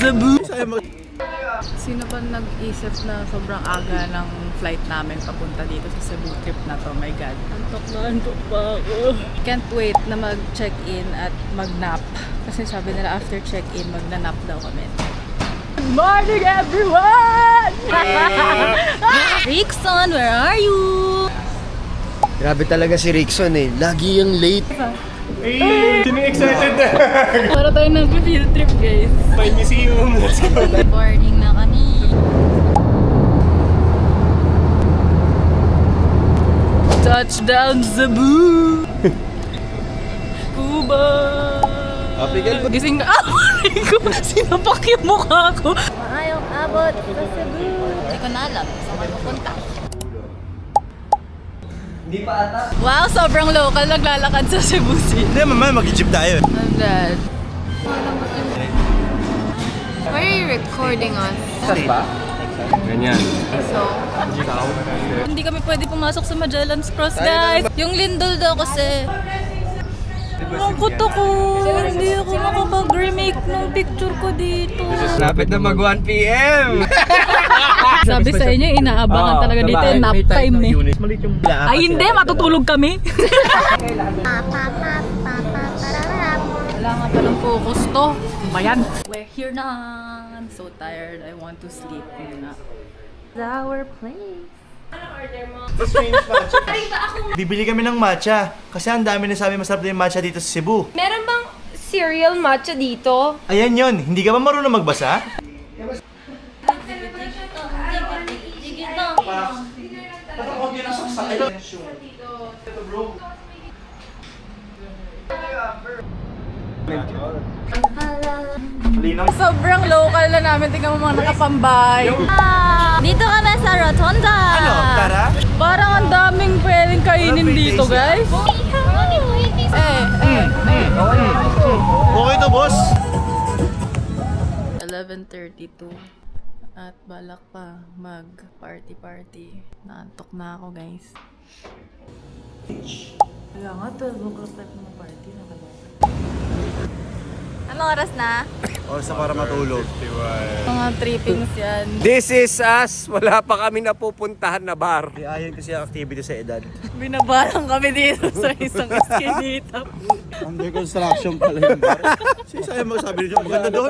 Cebu. Sino ba nag-isip na sobrang aga ng flight namin papunta dito sa Cebu trip na to? My God. Antok pa ako. Can't wait na mag-check-in at mag-nap. Kasi sabi nila after check-in, mag-nap daw kami. Good morning, everyone! Rickson, where are you? Grabe talaga si Rickson eh. Lagi yung late. Sino excited na? Para tayo nag-field trip, guys. May museum. Let's go. Good morning na kami. Touchdown Cebu! Cuba! Gising na. Sinapak yung mukha ko. Maayong abot sa Cebu. Hindi ko na alam. Saan ka pupunta? Hindi pa ata. Wow, sobrang local. Naglalakad sa Cebu City. Hindi, mamaya mag-jeep tayo. I'm glad. Why are you recording us? Saan ba? Ganyan. So, hindi kami pwede pumasok sa Magellan's Cross, guys. Yung lindol daw kasi. Lungkot ako. Hindi ako makapag-remake ng picture ko dito. Lapit na mag 1 PM. Sabi sa inyo, inaabangan talaga dito yung nap time eh. Malit yung Ay hindi, matutulog kami. Wala nga palang focus to. Bayan. We're here na. I'm so tired. I want to sleep muna. Our place. Bibili kami ng matcha. Kasi ang dami na sabi masarap na yung matcha dito sa Cebu. Meron bang cereal matcha dito? Ayan yon. Hindi ka ba marunong magbasa? Sobrang local na namin. Tingnan mo mga nakapambay. Dito kami sa Rotonda. Ano? Tara? Parang ang daming pwedeng kainin dito, guys. Okay to, boss. 11:32 at balak pa mag party. Naantok na ako, guys. Kaya nga, 12 o'clock type ng party. Anong oras na? Oras na para matulog. Mga trippings yan. This is us. Wala pa kami napupuntahan na bar. Ayon kasi ang activity sa edad. Binabalang kami dito sa isang eskinita. Under construction pala yung bar. Sa'yo mo sabi nyo, maganda doon.